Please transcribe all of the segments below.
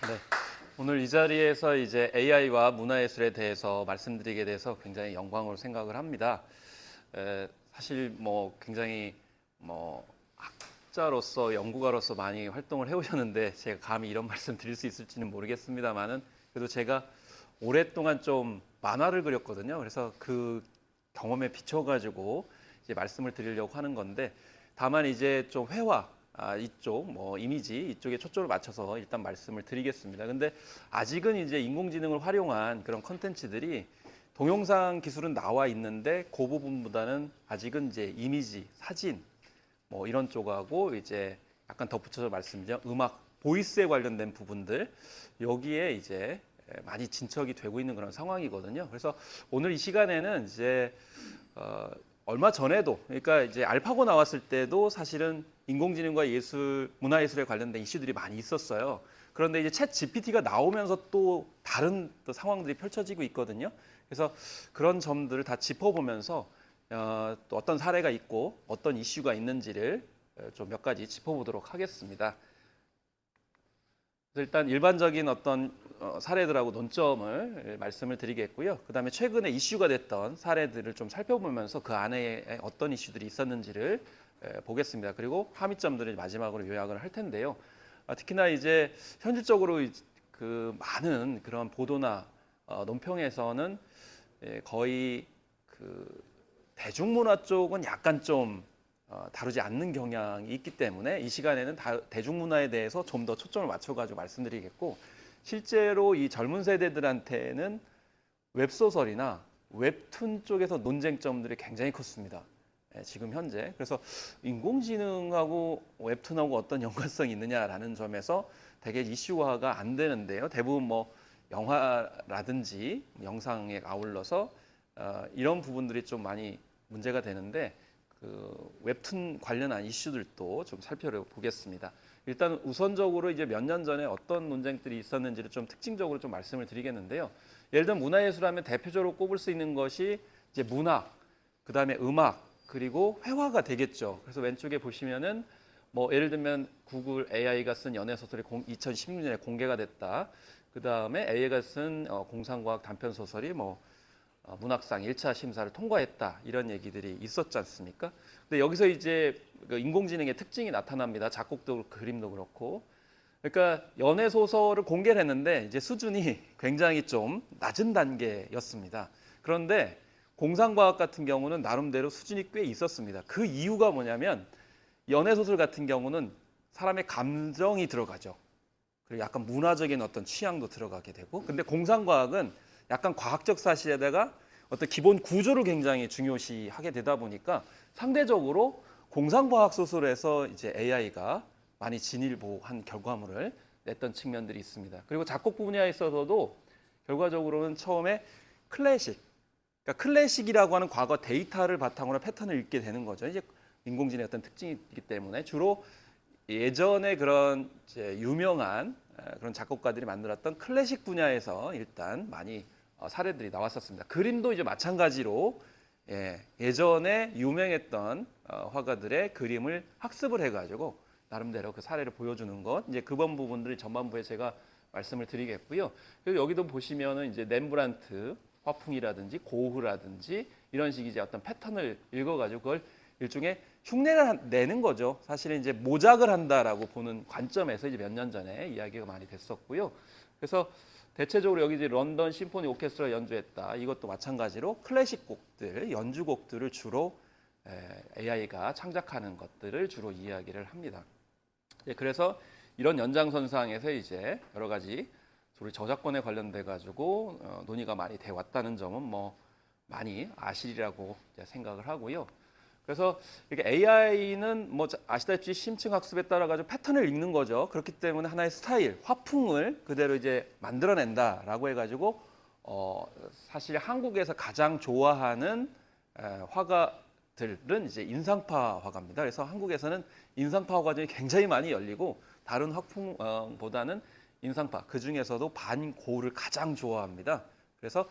네, 오늘 이 자리에서 이제 AI와 문화예술에 대해서 말씀드리게 돼서 굉장히 영광으로 생각을 합니다. 사실 뭐 굉장히 뭐 학자로서 연구가로서 많이 활동을 해오셨는데 제가 감히 이런 말씀 드릴 수 있을지는 모르겠습니다만은 그래도 제가 오랫동안 좀 만화를 그렸거든요. 그래서 그 경험에 비춰가지고 이제 말씀을 드리려고 하는 건데 다만 이제 좀 회화 이쪽 뭐 이미지 이쪽에 초점을 맞춰서 일단 말씀을 드리겠습니다. 근데 아직은 이제 인공지능을 활용한 그런 컨텐츠들이 동영상 기술은 나와 있는데 그 부분보다는 아직은 이제 이미지, 사진 뭐 이런 쪽하고 이제 약간 덧붙여서 말씀드리면 음악, 보이스에 관련된 부분들 여기에 이제 많이 진척이 되고 있는 그런 상황이거든요. 그래서 오늘 이 시간에는 이제 얼마 전에도 그러니까 이제 알파고 나왔을 때도 사실은 인공지능과 예술, 문화예술에 관련된 이슈들이 많이 있었어요. 그런데 이제 챗 GPT가 나오면서 또 다른 또 상황들이 펼쳐지고 있거든요. 그래서 그런 점들을 다 짚어보면서 또 어떤 사례가 있고 어떤 이슈가 있는지를 좀 몇 가지 짚어보도록 하겠습니다. 일단 일반적인 어떤 사례들하고 논점을 말씀을 드리겠고요. 그 다음에 최근에 이슈가 됐던 사례들을 좀 살펴보면서 그 안에 어떤 이슈들이 있었는지를 보겠습니다. 그리고 함의점들을 마지막으로 요약을 할 텐데요. 특히나 이제 현실적으로 그 많은 그런 보도나 논평에서는 거의 그 대중문화 쪽은 약간 좀 다루지 않는 경향이 있기 때문에 이 시간에는 대중문화에 대해서 좀 더 초점을 맞춰가지고 말씀드리겠고 실제로 이 젊은 세대들한테는 웹소설이나 웹툰 쪽에서 논쟁점들이 굉장히 컸습니다. 지금 현재. 그래서 인공지능하고 웹툰하고 어떤 연관성이 있느냐라는 점에서 되게 이슈화가 안 되는데요. 대부분 뭐 영화라든지 영상에 아울러서 이런 부분들이 좀 많이 문제가 되는데 그 웹툰 관련한 이슈들도 좀 살펴보겠습니다. 일단 우선적으로 이제 몇 년 전에 어떤 논쟁들이 있었는지를 좀 특징적으로 좀 말씀을 드리겠는데요. 예를 들면 문화예술하면 대표적으로 꼽을 수 있는 것이 이제 문학, 그 다음에 음악, 그리고 회화가 되겠죠. 그래서 왼쪽에 보시면은 뭐 예를 들면 구글 AI가 쓴 연애소설이 2016년에 공개가 됐다. 그 다음에 AI가 쓴 공상과학 단편소설이 뭐 문학상 1차 심사를 통과했다 이런 얘기들이 있었지 않습니까? 근데 여기서 이제 그 인공지능의 특징이 나타납니다. 작곡도 그림도 그렇고. 그러니까 연애 소설을 공개를 했는데 이제 수준이 굉장히 좀 낮은 단계였습니다. 그런데 공상과학 같은 경우는 나름대로 수준이 꽤 있었습니다. 그 이유가 뭐냐면 연애 소설 같은 경우는 사람의 감정이 들어가죠. 그리고 약간 문화적인 어떤 취향도 들어가게 되고. 근데 공상과학은 약간 과학적 사실에다가 어떤 기본 구조를 굉장히 중요시하게 되다 보니까 상대적으로 공상과학 소설에서 이제 AI가 많이 진일보한 결과물을 냈던 측면들이 있습니다. 그리고 작곡 분야에 있어서도 결과적으로는 처음에 클래식, 그러니까 클래식이라고 하는 과거 데이터를 바탕으로 패턴을 읽게 되는 거죠. 이제 인공지능의 어떤 특징이 있기 때문에 주로 예전에 그런 이제 유명한 그런 작곡가들이 만들었던 클래식 분야에서 일단 많이 사례들이 나왔었습니다. 그림도 이제 마찬가지로 예전에 유명했던 화가들의 그림을 학습을 해가지고 나름대로 그 사례를 보여주는 것 이제 그번 부분들이 전반부에 제가 말씀을 드리겠고요. 그리고 여기도 보시면은 이제 렘브란트 화풍이라든지 고흐라든지 이런 식의 이제 어떤 패턴을 읽어가지고 그걸 일종의 흉내를 내는 거죠. 사실은 이제 모작을 한다라고 보는 관점에서 이제 몇 년 전에 이야기가 많이 됐었고요. 그래서 대체적으로 여기 이제 런던 심포니 오케스트라 연주했다. 이것도 마찬가지로 클래식 곡들, 연주곡들을 주로 AI가 창작하는 것들을 주로 이야기를 합니다. 그래서 이런 연장선상에서 이제 여러 가지 우리 저작권에 관련돼 가지고 논의가 많이 돼 왔다는 점은 뭐 많이 아시리라고 생각을 하고요. 그래서 이렇게 AI는 뭐 아시다시피 심층 학습에 따라 가지고 패턴을 읽는 거죠. 그렇기 때문에 하나의 스타일, 화풍을 그대로 이제 만들어낸다라고 해가지고 사실 한국에서 가장 좋아하는 화가들은 이제 인상파 화가입니다. 그래서 한국에서는 인상파 화가들이 굉장히 많이 열리고 다른 화풍보다는 인상파 그 중에서도 반고를 가장 좋아합니다. 그래서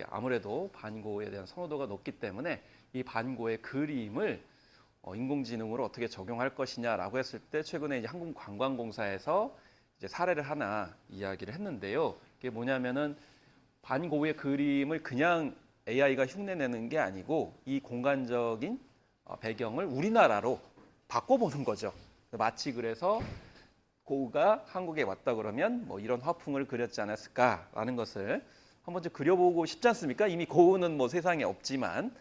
아무래도 반고에 대한 선호도가 높기 때문에 이 반고의 그림을 인공지능으로 어떻게 적용할 것이냐라고 했을 때 최근에 이제 한국관광공사에서 이제 사례를 하나 이야기를 했는데요. 이게 뭐냐면은 반 고우의 그림을 그냥 AI가 흉내내는 게 아니고 이 공간적인 배경을 우리나라로 바꿔보는 거죠. 마치 그래서 고우가 한국에 왔다 그러면 뭐 이런 화풍을 그렸지 않았을까라는 것을 한번 좀 그려보고 싶지 않습니까? 이미 고우는 뭐 세상에 없지만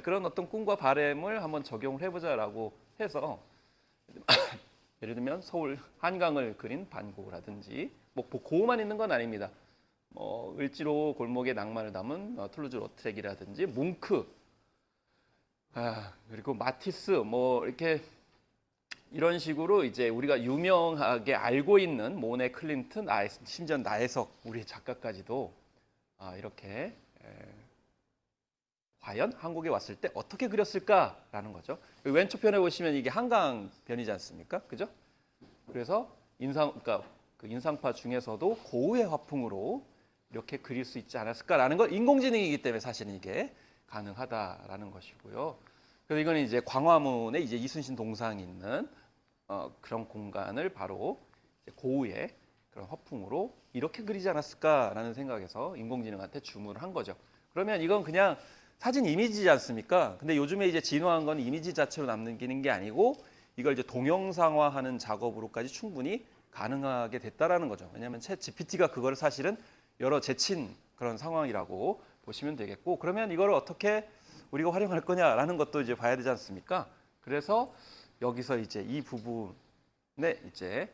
그런 어떤 꿈과 바람을 한번 적용을 해보자라고 해서 예를 들면 서울 한강을 그린 반고우라든지 뭐 고우만 있는 건 아닙니다. 뭐 을지로 골목의 낭만을 담은 툴루즈 로트렉이라든지 뭉크, 그리고 마티스 뭐 이렇게 이런 식으로 이제 우리가 유명하게 알고 있는 모네, 클림튼, 심지어 나혜석 우리 작가까지도 이렇게 과연 한국에 왔을 때 어떻게 그렸을까라는 거죠. 왼쪽 편에 보시면 이게 한강변이지 않습니까? 그죠? 그래서 그러니까 그 인상파 중에서도 고우의 화풍으로 이렇게 그릴 수 있지 않았을까라는 건 인공지능이기 때문에 사실은 이게 가능하다라는 것이고요. 그래서 이거는 이제 광화문에 이제 이순신 동상이 있는 그런 공간을 바로 이제 고우의 그런 화풍으로 이렇게 그리지 않았을까라는 생각에서 인공지능한테 주문을 한 거죠. 그러면 이건 그냥 사진 이미지지 않습니까? 근데 요즘에 이제 진화한 건 이미지 자체로 남기는 게 아니고 이걸 이제 동영상화하는 작업으로까지 충분히 가능하게 됐다라는 거죠. 왜냐하면 챗 GPT가 그거를 사실은 여러 제친 그런 상황이라고 보시면 되겠고, 그러면 이걸 어떻게 우리가 활용할 거냐라는 것도 이제 봐야 되지 않습니까? 그래서 여기서 이제 이 부분에 이제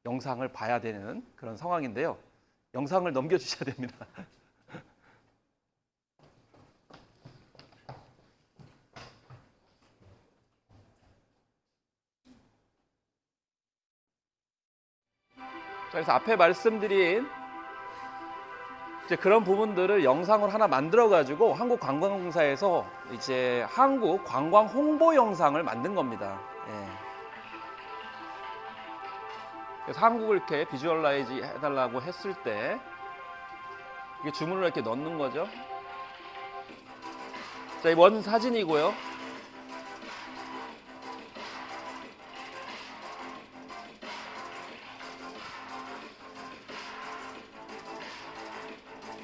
영상을 봐야 되는 그런 상황인데요. 영상을 넘겨주셔야 됩니다. 자, 그래서 앞에 말씀드린 이제 그런 부분들을 영상으로 하나 만들어 가지고 한국관광공사에서 이제 한국 관광 홍보 영상을 만든 겁니다. 예. 그래서 한국을 이렇게 비주얼라이즈 해달라고 했을 때 이게 주문을 이렇게 넣는 거죠. 자, 이 원 사진이고요.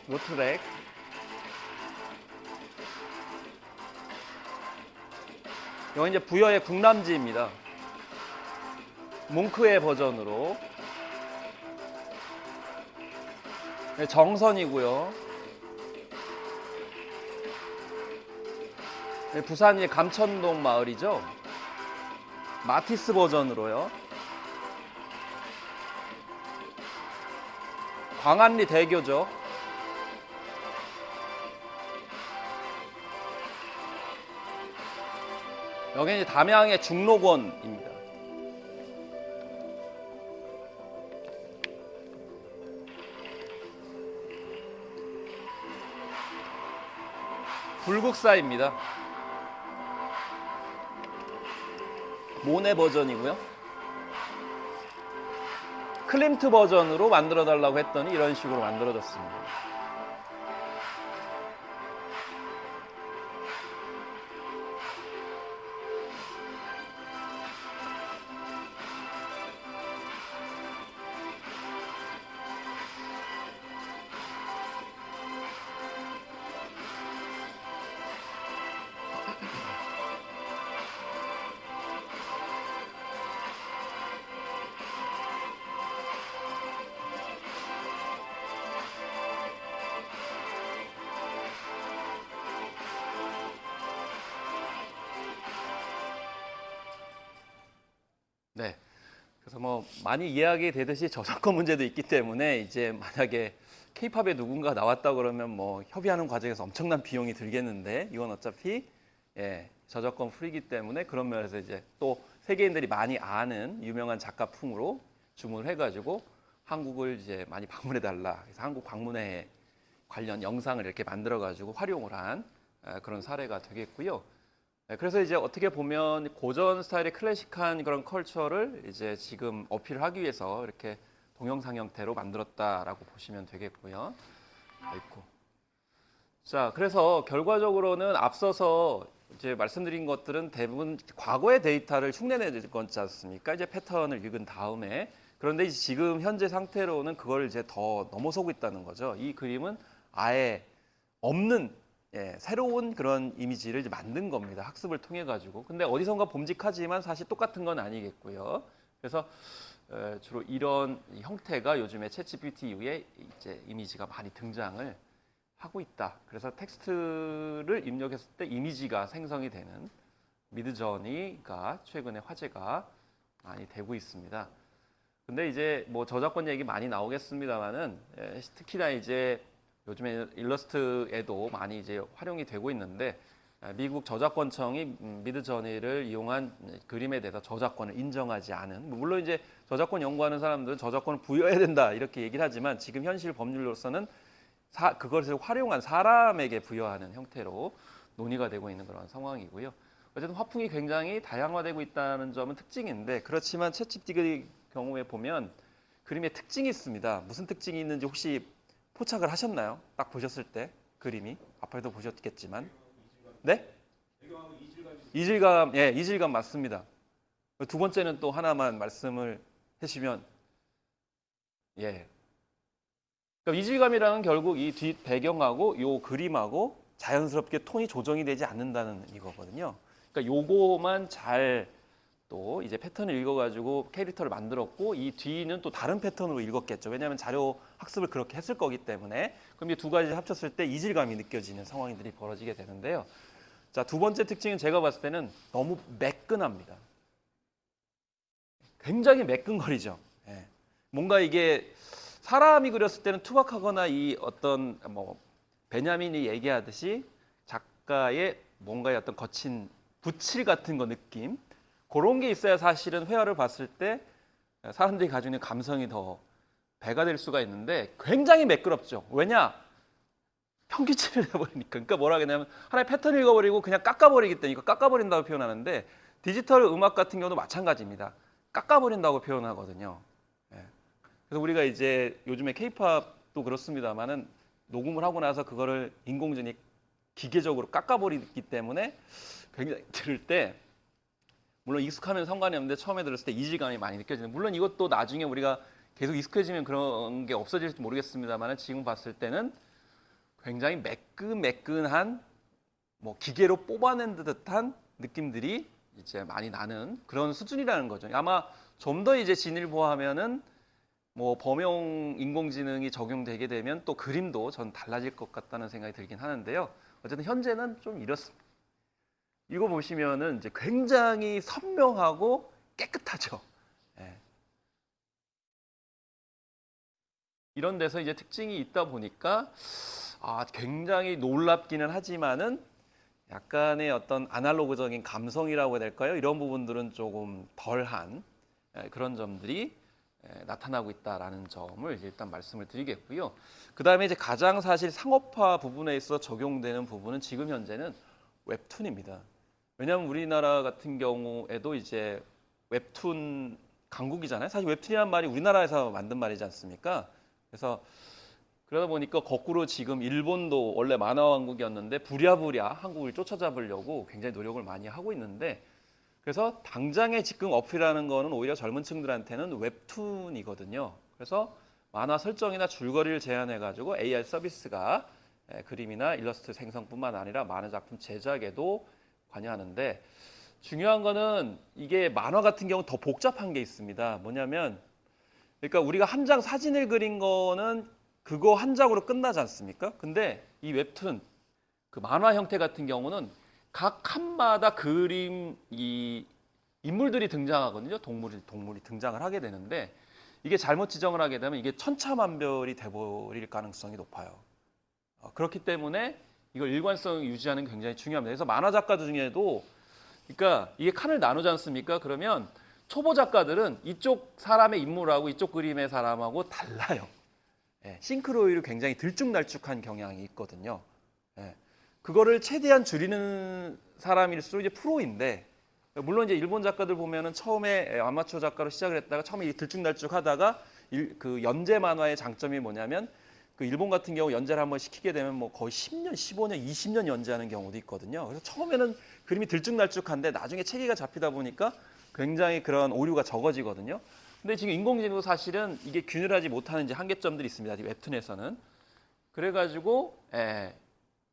로트렉. 이건 이제 부여의 국남지입니다. 뭉크의 버전으로. 정선이고요. 부산의 감천동 마을이죠. 마티스 버전으로요. 광안리 대교죠. 여기는 이제 담양의 중록원입니다. 불국사입니다. 모네 버전이고요. 클림트 버전으로 만들어 달라고 했더니 이런 식으로 만들어졌습니다. 네. 그래서 뭐 많이 이야기 되듯이 저작권 문제도 있기 때문에 이제 만약에 케이팝에 누군가 나왔다 그러면 뭐 협의하는 과정에서 엄청난 비용이 들겠는데 이건 어차피 저작권 프리이기 때문에 그런 면에서 이제 또 세계인들이 많이 아는 유명한 작가풍으로 주문을 해가지고 한국을 이제 많이 방문해 달라. 그래서 한국 방문회 관련 영상을 이렇게 만들어 가지고 활용을 한 그런 사례가 되겠고요. 그래서 이제 어떻게 보면 고전 스타일의 클래식한 그런 컬처를 이제 지금 어필하기 위해서 이렇게 동영상 형태로 만들었다라고 보시면 되겠고요. 있고. 자, 그래서 결과적으로는 앞서서 이제 말씀드린 것들은 대부분 과거의 데이터를 흉내내는 거지 않습니까? 이제 패턴을 읽은 다음에 그런데 이제 지금 현재 상태로는 그걸 이제 더 넘어서고 있다는 거죠. 이 그림은 아예 없는 새로운 그런 이미지를 이제 만든 겁니다. 학습을 통해 가지고. 근데 어디선가 봄직하지만 사실 똑같은 건 아니겠고요. 그래서 주로 이런 형태가 요즘에 챗GPT 이후에 이제 이미지가 많이 등장을 하고 있다. 그래서 텍스트를 입력했을 때 이미지가 생성이 되는 미드저니가 최근에 화제가 많이 되고 있습니다. 근데 이제 뭐 저작권 얘기 많이 나오겠습니다만은 특히나 이제 요즘에 일러스트에도 많이 이제 활용이 되고 있는데 미국 저작권청이 미드저니를 이용한 그림에 대해서 저작권을 인정하지 않은, 물론 이제 저작권 연구하는 사람들은 저작권을 부여해야 된다 이렇게 얘기를 하지만 지금 현실 법률로서는 그것을 활용한 사람에게 부여하는 형태로 논의가 되고 있는 그런 상황이고요. 어쨌든 화풍이 굉장히 다양화되고 있다는 점은 특징인데, 그렇지만 챗GPT 경우에 보면 그림의 특징이 있습니다. 무슨 특징이 있는지 혹시 포착을 하셨나요? 딱 보셨을 때 그림이 앞에도 보셨겠지만, 네? 이질감, 예, 이질감 맞습니다. 두 번째는 또 하나만 말씀을 해주시면, 예, 그러니까 이질감이랑은 결국 이 뒷 배경하고 이 그림하고 자연스럽게 톤이 조정이 되지 않는다는 이거거든요. 그러니까 요거만 잘 또 이제 패턴을 읽어가지고 캐릭터를 만들었고, 이 뒤는 또 다른 패턴으로 읽었겠죠. 왜냐하면 자료 학습을 그렇게 했을 거기 때문에. 그럼 이 두 가지 합쳤을 때 이질감이 느껴지는 상황들이 벌어지게 되는데요. 자, 두 번째 특징은 제가 봤을 때는 너무 매끈합니다. 굉장히 매끈거리죠. 예. 뭔가 이게 사람이 그렸을 때는 투박하거나 이 어떤 뭐 베냐민이 얘기하듯이 작가의 뭔가의 어떤 거친 붓칠 같은 거 느낌, 그런 게 있어야 사실은 회화를 봤을 때 사람들이 가지고 있는 감성이 더 배가 될 수가 있는데 굉장히 매끄럽죠. 왜냐? 현기침을 해버리니까. 그러니까 뭐라 하겠냐면 하나의 패턴을 읽어버리고 그냥 깎아버리기 때문에 이거 깎아버린다고 표현하는데, 디지털 음악 같은 경우도 마찬가지입니다. 깎아버린다고 표현하거든요. 예. 그래서 우리가 이제 요즘에 케이팝도 그렇습니다만은 녹음을 하고 나서 그거를 인공지능이 기계적으로 깎아버리기 때문에 굉장히 들을 때 물론 익숙하면 상관이 없는데 처음에 들었을 때 이질감이 많이 느껴지는, 물론 이것도 나중에 우리가 계속 익숙해지면 그런 게 없어질지 모르겠습니다만 지금 봤을 때는 굉장히 매끈매끈한 뭐 기계로 뽑아낸 듯한 느낌들이 이제 많이 나는 그런 수준이라는 거죠. 아마 좀 더 이제 진일보하면은 뭐 범용 인공지능이 적용되게 되면 또 그림도 전 달라질 것 같다는 생각이 들긴 하는데요. 어쨌든 현재는 좀 이렇습니다. 이거 보시면은 이제 굉장히 선명하고 깨끗하죠. 예. 이런 데서 이제 특징이 있다 보니까 굉장히 놀랍기는 하지만은 약간의 어떤 아날로그적인 감성이라고 해야 될까요? 이런 부분들은 조금 덜한 그런 점들이 나타나고 있다라는 점을 일단 말씀을 드리겠고요. 그 다음에 이제 가장 사실 상업화 부분에 있어 적용되는 부분은 지금 현재는 웹툰입니다. 왜냐하면 우리나라 같은 경우에도 이제 웹툰 강국이잖아요. 사실 웹툰이라는 말이 우리나라에서 만든 말이지 않습니까? 그래서 그러다 보니까 거꾸로 지금 일본도 원래 만화 왕국이었는데 부랴부랴 한국을 쫓아잡으려고 굉장히 노력을 많이 하고 있는데, 그래서 당장의 직행 어필하는 거는 오히려 젊은 층들한테는 웹툰이거든요. 그래서 만화 설정이나 줄거리를 제한해 가지고 AR 서비스가 그림이나 일러스트 생성뿐만 아니라 많은 작품 제작에도 관여하는데, 중요한 거는 이게 만화 같은 경우 더 복잡한 게 있습니다. 뭐냐면, 그러니까 우리가 한 장 사진을 그린 거는 그거 한 장으로 끝나지 않습니까? 근데 이 웹툰, 그 만화 형태 같은 경우는 각 칸마다 그림, 이 인물들이 등장하거든요. 동물이 등장을 하게 되는데, 이게 잘못 지정을 하게 되면 이게 천차만별이 돼버릴 가능성이 높아요. 그렇기 때문에 이걸 일관성 유지하는 게 굉장히 중요합니다. 그래서 만화 작가들 중에도, 그러니까 이게 칸을 나누지 않습니까? 그러면 초보 작가들은 이쪽 사람의 인물하고 이쪽 그림의 사람하고 달라요. 싱크로율이 굉장히 들쭉날쭉한 경향이 있거든요. 그거를 최대한 줄이는 사람일수록 이제 프로인데, 물론 이제 일본 작가들 보면은 처음에 아마추어 작가로 시작을 했다가 처음에 들쭉날쭉하다가 그 연재 만화의 장점이 뭐냐면, 그 일본 같은 경우 연재를 한번 시키게 되면 뭐 거의 10년, 15년, 20년 연재하는 경우도 있거든요. 그래서 처음에는 그림이 들쭉날쭉한데 나중에 체계가 잡히다 보니까 굉장히 그런 오류가 적어지거든요. 근데 지금 인공지능도 사실은 이게 균일하지 못하는 이제 한계점들이 있습니다. 이 웹툰에서는. 그래가지고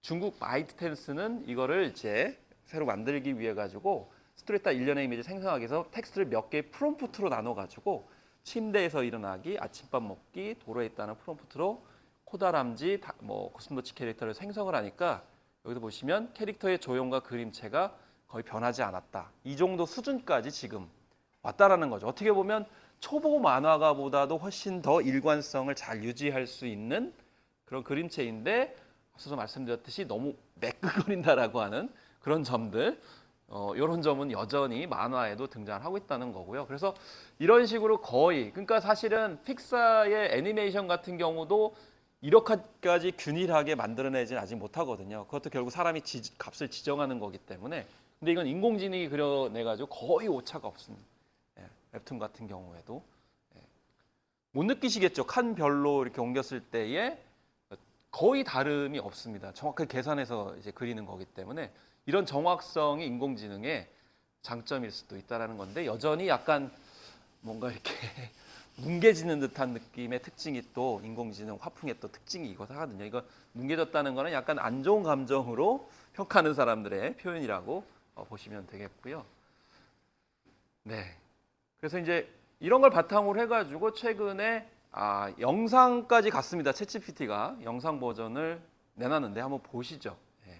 중국 바이트텐스는 이거를 이제 새로 만들기 위해 가지고 스토리타 일련의 이미지 생성하기 위해서 텍스트를 몇 개의 프롬프트로 나눠 가지고 침대에서 일어나기, 아침밥 먹기, 도로에 있다는 프롬프트로 코다람쥐, 뭐 고슴도치 캐릭터를 생성을 하니까 여기서 보시면 캐릭터의 조형과 그림체가 거의 변하지 않았다. 이 정도 수준까지 지금 왔다라는 거죠. 어떻게 보면 초보 만화가보다도 훨씬 더 일관성을 잘 유지할 수 있는 그런 그림체인데 앞서서 말씀드렸듯이 너무 매끄거린다라고 하는 그런 점들, 이런 점은 여전히 만화에도 등장을 하고 있다는 거고요. 그래서 이런 식으로 거의, 그러니까 사실은 픽사의 애니메이션 같은 경우도 이렇게까지 균일하게 만들어내지는 아직 못하거든요. 그것도 결국 사람이 값을 지정하는 거기 때문에. 근데 이건 인공지능이 그려내가지고 거의 오차가 없습니다. 웹툰 같은 경우에도. 못 느끼시겠죠? 칸별로 이렇게 옮겼을 때에 거의 다름이 없습니다. 정확하게 계산해서 이제 그리는 거기 때문에 이런 정확성이 인공지능의 장점일 수도 있다라는 건데 여전히 약간 뭔가 이렇게 뭉개지는 듯한 느낌의 특징이 또 인공지능 화풍의 또 특징이 이거 하거든요. 이거 뭉개졌다는 거는 약간 안 좋은 감정으로 평가하는 사람들의 표현이라고 보시면 되겠고요. 네. 그래서 이제 이런 걸 바탕으로 해가지고 최근에 영상까지 갔습니다. 챗GPT가 영상 버전을 내놨는데 한번 보시죠. 네.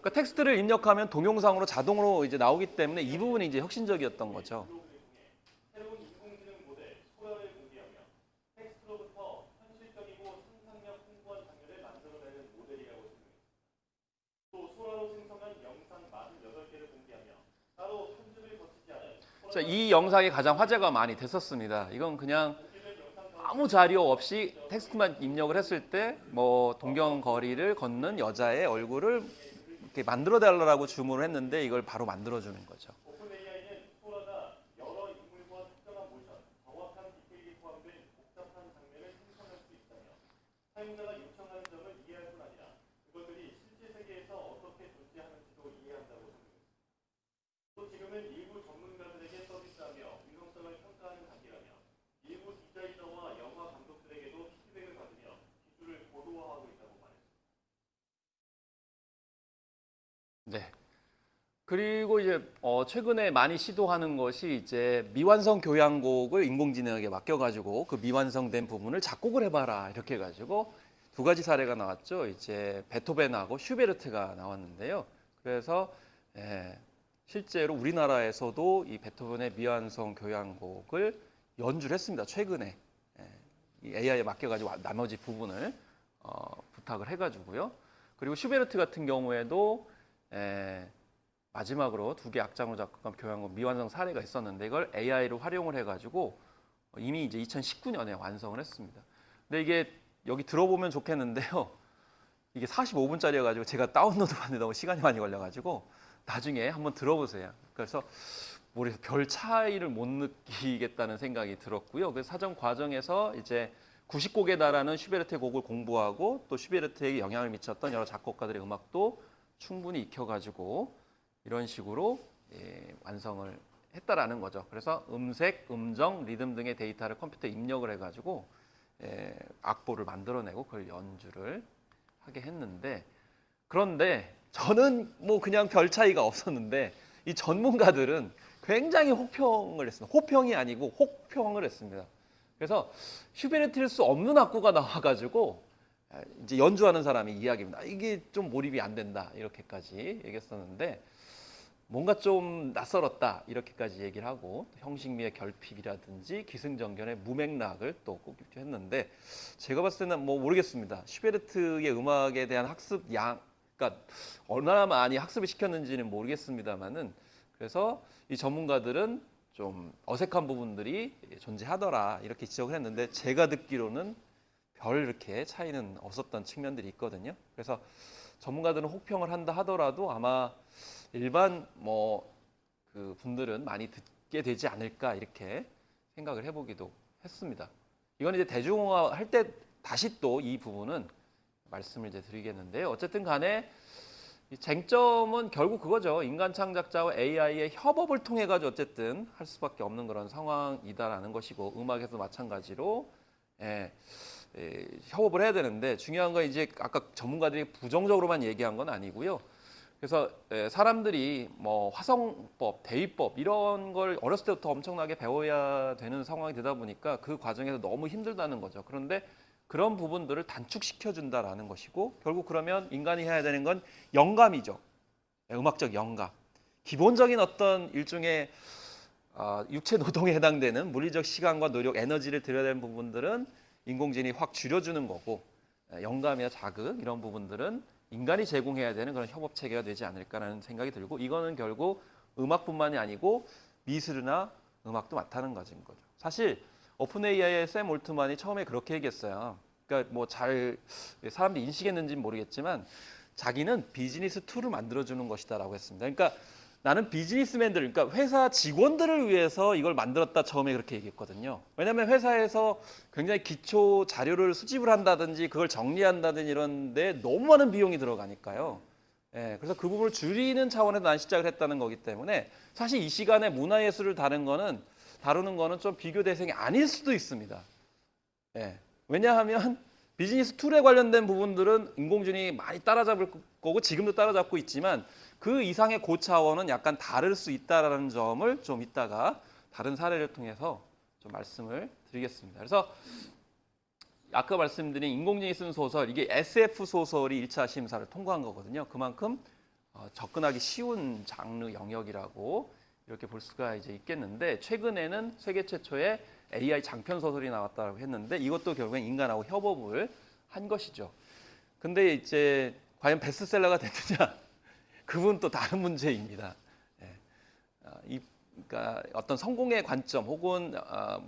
그러니까 텍스트를 입력하면 동영상으로 자동으로 이제 나오기 때문에 이 부분이 이제 혁신적이었던 거죠. 자, 이 영상이 가장 화제가 많이 됐었습니다. 이건 그냥 아무 자료 없이 텍스트만 입력을 했을 때 뭐 동경거리를 걷는 여자의 얼굴을 이렇게 만들어 달라고 주문을 했는데 이걸 바로 만들어 주는 거죠. 네. 그리고 이제 최근에 많이 시도하는 것이 이제 미완성 교향곡을 인공지능에게 맡겨가지고 그 미완성된 부분을 작곡을 해봐라 이렇게 해가지고 두 가지 사례가 나왔죠. 이제 베토벤하고 슈베르트가 나왔는데요. 그래서 실제로 우리나라에서도 이 베토벤의 미완성 교향곡을 연주를 했습니다. 최근에 이 AI에 맡겨가지고 나머지 부분을 부탁을 해가지고요. 그리고 슈베르트 같은 경우에도 마지막으로 두 개 악장으로 작곡한 교향곡 미완성 사례가 있었는데 이걸 AI로 활용을 해가지고 이미 이제 2019년에 완성을 했습니다. 근데 이게 여기 들어보면 좋겠는데요. 이게 45분짜리여가지고 제가 다운로드 하는데 너무 시간이 많이 걸려가지고 나중에 한번 들어보세요. 그래서 모르겠어요. 별 차이를 못 느끼겠다는 생각이 들었고요. 그래서 사전 과정에서 이제 90곡에 달하는 슈베르트의 곡을 공부하고 또 슈베르트에게 영향을 미쳤던 여러 작곡가들의 음악도 충분히 익혀가지고 이런 식으로 완성을 했다라는 거죠. 그래서 음색, 음정, 리듬 등의 데이터를 컴퓨터에 입력을 해가지고 악보를 만들어내고 그걸 연주를 하게 했는데 그런데 저는 뭐 그냥 별 차이가 없었는데 이 전문가들은 굉장히 혹평을 했습니다. 호평이 아니고 혹평을 했습니다. 그래서 슈베르트일 수 없는 악보가 나와가지고 이제 연주하는 사람이 이야기입니다. 이게 좀 몰입이 안 된다 이렇게까지 얘기했었는데 뭔가 좀 낯설었다 이렇게까지 얘기를 하고 형식미의 결핍이라든지 기승전결의 무맥락을 또 꼽기도 했는데 제가 봤을 때는 뭐 모르겠습니다. 슈베르트의 음악에 대한 학습 그러니까 얼마나 많이 학습을 시켰는지는 모르겠습니다만은 그래서 이 전문가들은 좀 어색한 부분들이 존재하더라 이렇게 지적을 했는데 제가 듣기로는 별 이렇게 차이는 없었던 측면들이 있거든요. 그래서 전문가들은 혹평을 한다 하더라도 아마 일반 그 분들은 많이 듣게 되지 않을까 이렇게 생각을 해보기도 했습니다. 이건 이제 대중화 할 때 다시 또 이 부분은 말씀을 이제 드리겠는데요. 어쨌든 간에 이 쟁점은 결국 그거죠. 인간 창작자와 AI의 협업을 통해 가지고 어쨌든 할 수밖에 없는 그런 상황이다라는 것이고 음악에도 마찬가지로 예, 협업을 해야 되는데 중요한 건 이제 아까 전문가들이 부정적으로만 얘기한 건 아니고요. 그래서 사람들이 뭐 화성법, 대위법 이런 걸 어렸을 때부터 엄청나게 배워야 되는 상황이 되다 보니까 그 과정에서 너무 힘들다는 거죠. 그런데 그런 부분들을 단축시켜 준다라는 것이고 결국 그러면 인간이 해야 되는 건 영감이죠. 음악적 영감. 기본적인 어떤 일종의 육체 노동에 해당되는 물리적 시간과 노력, 에너지를 들여야 되는 부분들은 인공지능이 확 줄여주는 거고 영감이나 자극 이런 부분들은 인간이 제공해야 되는 그런 협업 체계가 되지 않을까라는 생각이 들고 이거는 결국 음악뿐만이 아니고 미술이나 음악도 맞다는 것인 거죠. 사실 오픈 AI의 샘 올트만이 처음에 그렇게 얘기했어요. 그러니까 뭐 잘 사람들이 인식했는지는 모르겠지만 자기는 비즈니스 툴을 만들어주는 것이다라고 했습니다. 그러니까 나는 비즈니스맨들, 그러니까 회사 직원들을 위해서 이걸 만들었다 처음에 그렇게 얘기했거든요. 왜냐하면 회사에서 굉장히 기초 자료를 수집을 한다든지 그걸 정리한다든지 이런데 너무 많은 비용이 들어가니까요. 예, 그래서 그 부분을 줄이는 차원에서 난 시작을 했다는 거기 때문에 사실 이 시간에 문화예술을 다루는 거는 좀 비교 대상이 아닐 수도 있습니다. 예, 왜냐하면 비즈니스 툴에 관련된 부분들은 인공지능이 많이 따라잡을 거고 지금도 따라잡고 있지만 그 이상의 고차원은 약간 다를 수 있다라는 점을 좀 이따가 다른 사례를 통해서 좀 말씀을 드리겠습니다. 그래서 아까 말씀드린 인공지능이 쓴 소설 이게 SF 소설이 1차 심사를 통과한 거거든요. 그만큼 접근하기 쉬운 장르 영역이라고 이렇게 볼 수가 이제 있겠는데 최근에는 세계 최초의 AI 장편 소설이 나왔다고 했는데 이것도 결국엔 인간하고 협업을 한 것이죠. 근데 이제 과연 베스트셀러가 됐느냐? 그분 또 다른 문제입니다. 예. 그러니까 어떤 성공의 관점 혹은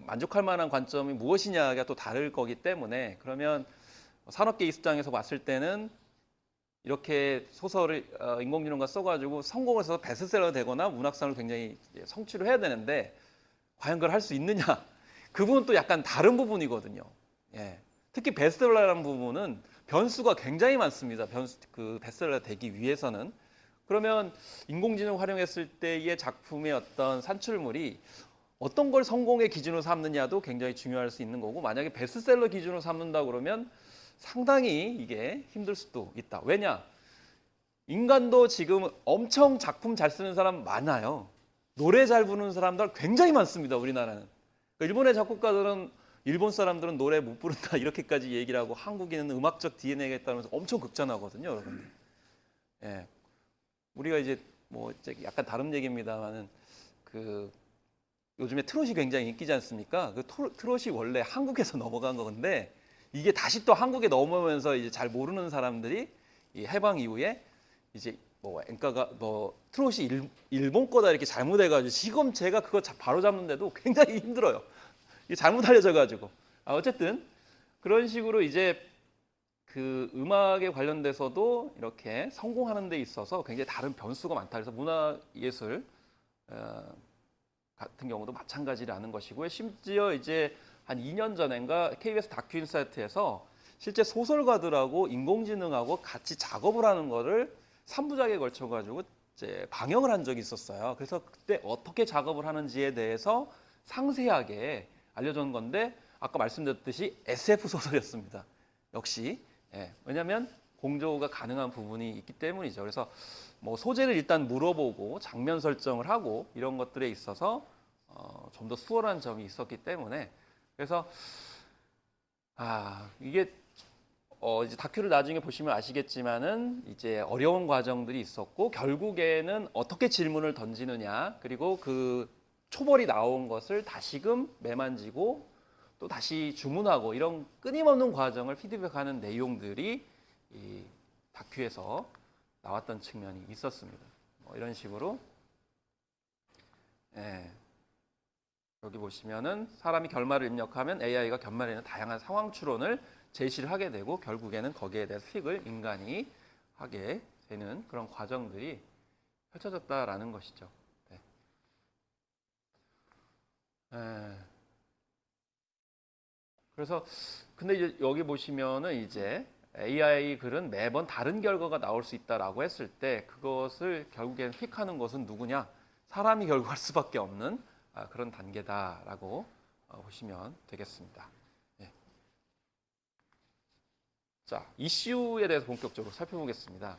만족할 만한 관점이 무엇이냐가 또 다를 거기 때문에 그러면 산업계 입장에서 봤을 때는 이렇게 소설을 인공지능과 써가지고 성공을 해서 베스트셀러가 되거나 문학상을 굉장히 성취를 해야 되는데 과연 그걸 할 수 있느냐? 그 부분은 또 약간 다른 부분이거든요. 예. 특히 베스트셀러라는 부분은 변수가 굉장히 많습니다. 그 베스트셀러 되기 위해서는. 그러면 인공지능 활용했을 때의 작품의 어떤 산출물이 어떤 걸 성공의 기준으로 삼느냐도 굉장히 중요할 수 있는 거고 만약에 베스트셀러 기준으로 삼는다 그러면 상당히 이게 힘들 수도 있다. 왜냐? 인간도 지금 엄청 작품 잘 쓰는 사람 많아요. 노래 잘 부르는 사람들 굉장히 많습니다. 우리나라는. 그러니까 일본의 작곡가들은 일본 사람들은 노래 못 부른다 이렇게까지 얘기를 하고 한국인은 음악적 DNA가 있다면서 엄청 극찬하거든요, 여러분. 예. 우리가 이제 뭐 이제 약간 다른 얘기입니다만은 그 요즘에 트롯이 굉장히 인기지 않습니까? 그 트롯이 원래 한국에서 넘어간 건데 이게 다시 또 한국에 넘어오면서 이제 잘 모르는 사람들이 이 해방 이후에 이제 뭐 엔카가 뭐 트롯이 일본 거다 이렇게 잘못해가지고 지금 제가 그거 바로 잡는데도 굉장히 힘들어요. 이게 잘못 알려져가지고 어쨌든 그런 식으로 이제 그 음악에 관련돼서도 이렇게 성공하는 데 있어서 굉장히 다른 변수가 많다. 그래서 문화예술 같은 경우도 마찬가지라는 것이고요. 심지어 이제 한 2년 전인가 KBS 다큐인사이트에서 실제 소설가들하고 인공지능하고 같이 작업을 하는 거를 3부작에 걸쳐 가지고 이제 방영을 한 적이 있었어요. 그래서 그때 어떻게 작업을 하는지에 대해서 상세하게 알려준 건데 아까 말씀드렸듯이 SF 소설이었습니다. 역시 왜냐하면 공조가 가능한 부분이 있기 때문이죠. 그래서 뭐 소재를 일단 물어보고 장면 설정을 하고 이런 것들에 있어서 좀 더 수월한 점이 있었기 때문에 그래서 이게 이제 다큐를 나중에 보시면 아시겠지만은 이제 어려운 과정들이 있었고 결국에는 어떻게 질문을 던지느냐 그리고 그 초벌이 나온 것을 다시금 매만지고 또 다시 주문하고 이런 끊임없는 과정을 피드백하는 내용들이 이 다큐에서 나왔던 측면이 있었습니다. 뭐 이런 식으로 여기 보시면은 사람이 결말을 입력하면 AI가 결말에 있는 다양한 상황 추론을 제시를 하게 되고 결국에는 거기에 대해서 픽을 인간이 하게 되는 그런 과정들이 펼쳐졌다라는 것이죠. 그래서 근데 이제 여기 보시면은 이제 AI 글은 매번 다른 결과가 나올 수 있다라고 했을 때 그것을 결국엔 픽하는 것은 누구냐? 사람이 결국 할 수밖에 없는 그런 단계다라고 보시면 되겠습니다. 네. 자, 이슈에 대해서 본격적으로 살펴보겠습니다.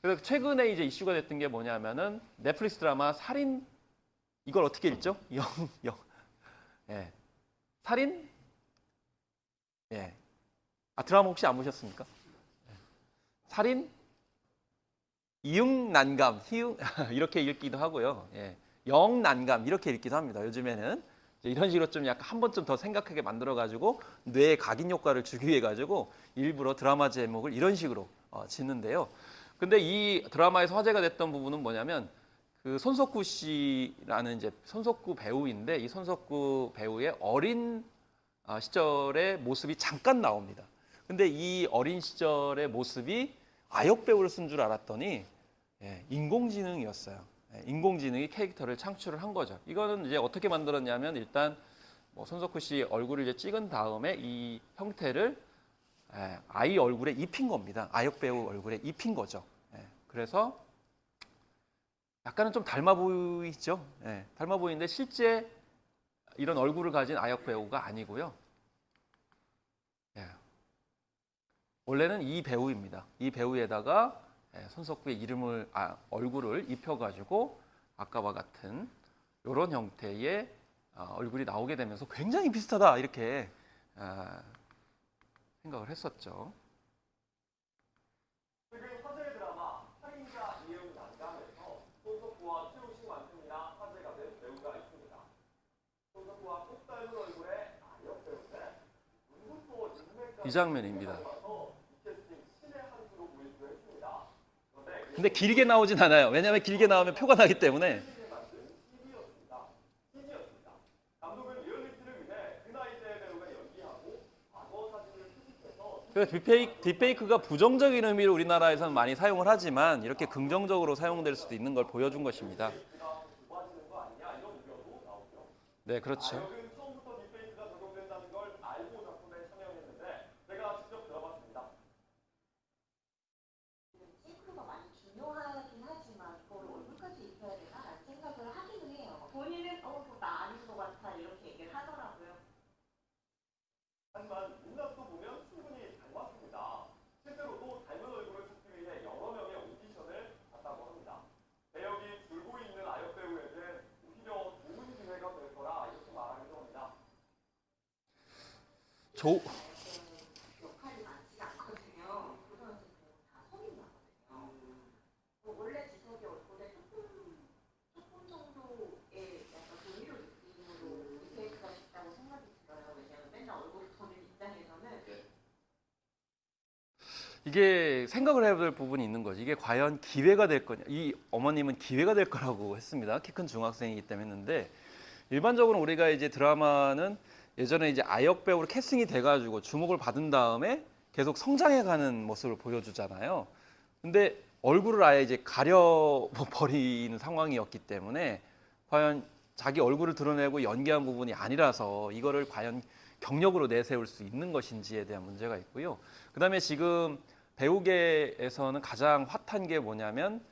그래서 최근에 이제 이슈가 됐던 게 뭐냐면은 넷플릭스 드라마 살인, 이걸 어떻게 읽죠? 예. 살인? 예. 드라마 혹시 안 보셨습니까? 살인, 이응난감, 희응 이렇게 읽기도 하고요. 예. 영난감 이렇게 읽기도 합니다. 요즘에는 이런 식으로 좀 약간 한 번쯤 더 생각하게 만들어 가지고 뇌에 각인 효과를 주기 위해 가지고 일부러 드라마 제목을 이런 식으로 짓는데요. 근데 이 드라마에서 화제가 됐던 부분은 뭐냐면 그 손석구 씨라는 이제 손석구 배우인데 이 손석구 배우의 어린 시절의 모습이 잠깐 나옵니다. 근데 이 어린 시절의 모습이 아역 배우를 쓴 줄 알았더니 인공지능이었어요. 인공지능이 캐릭터를 창출을 한 거죠. 이거는 이제 어떻게 만들었냐면 일단 뭐 손석구 씨 얼굴을 이제 찍은 다음에 이 형태를 아이 얼굴에 입힌 겁니다. 아역 배우 얼굴에 입힌 거죠. 그래서 약간은 좀 닮아 보이죠. 닮아 보이는데 실제 이런 얼굴을 가진 아역 배우가 아니고요. 원래는 이 배우입니다. 이 배우에다가 손석구의 이름을 얼굴을 입혀가지고 아까와 같은 이런 형태의 얼굴이 나오게 되면서 굉장히 비슷하다 이렇게 생각을 했었죠. 최근 화제의 드라마 살인자 이응 난감에서 손석구와 최우식만큼이나 화제가 된 배우가 있습니다. 손석구와 꼭 닮은 얼굴의 아역 배우인데 눈부터 인맥까지 이 장면입니다. 이 캐스팅 신의 한 수로 보이기도 했습니다. 그런데 근데 길게 나오진 않아요. 왜냐하면 길게 나오면 표가 나기 때문에. 만든 CG였습니다. 감독은 리얼리티를 위해 그 나이대의 배우가 연기하고 과거 사진을 수집해서 그러니까 딥페이크가 부정적인 의미로 우리나라에서는 많이 사용을 하지만 이렇게 긍정적으로 사용될 수도 있는 걸 보여준 것입니다. 좁아지는 거 아니냐 이런 우려도 나오고요. 네, 그렇죠. 아역은 처음부터 딥페이크가 적용된다는 걸 알고 작품에 참여했는데 제가 직접 들어봤습니다. 싱크로가 많이 중요하긴 하지만 그걸 얼굴까지 입혀야 되나라는 생각을 하기는 해요. 본인은 나 아닌 것 같아 이렇게 얘기를 하더라고요. 하지만 눈앞도 보면 충분히 닮았습니다. 실제로도 닮은 얼굴을 찾기 위해 여러 명의 오디션을 봤다고 합니다. 배역이 줄고 있는 아역 배우에겐 오히려 좋은 기회가 될 거라 이렇게 말하기도 합니다. 역할이 많지가 않거든요. 그 선수 다 성인 나거든요. 원래 지석이 얼굴에 조금 정도의 약간 동일한 느낌으로 리페이크가 쉽다고 생각이 들어요. 왜냐면 맨날 얼굴을 보는 입장에서는 이게 생각을 해야 될 부분이 있는 거지. 이게 과연 기회가 될 거냐. 이 어머님은 기회가 될 거라고 했습니다. 키 큰 중학생이기 때문에 했는데 일반적으로 우리가 이제 드라마는 예전에 이제 아역 배우로 캐스팅이 돼가지고 주목을 받은 다음에 계속 성장해가는 모습을 보여주잖아요. 근데 얼굴을 아예 이제 가려 버리는 상황이었기 때문에 과연 자기 얼굴을 드러내고 연기한 부분이 아니라서 이거를 과연 경력으로 내세울 수 있는 것인지에 대한 문제가 있고요. 그다음에 지금 배우계에서는 가장 핫한 게 뭐냐면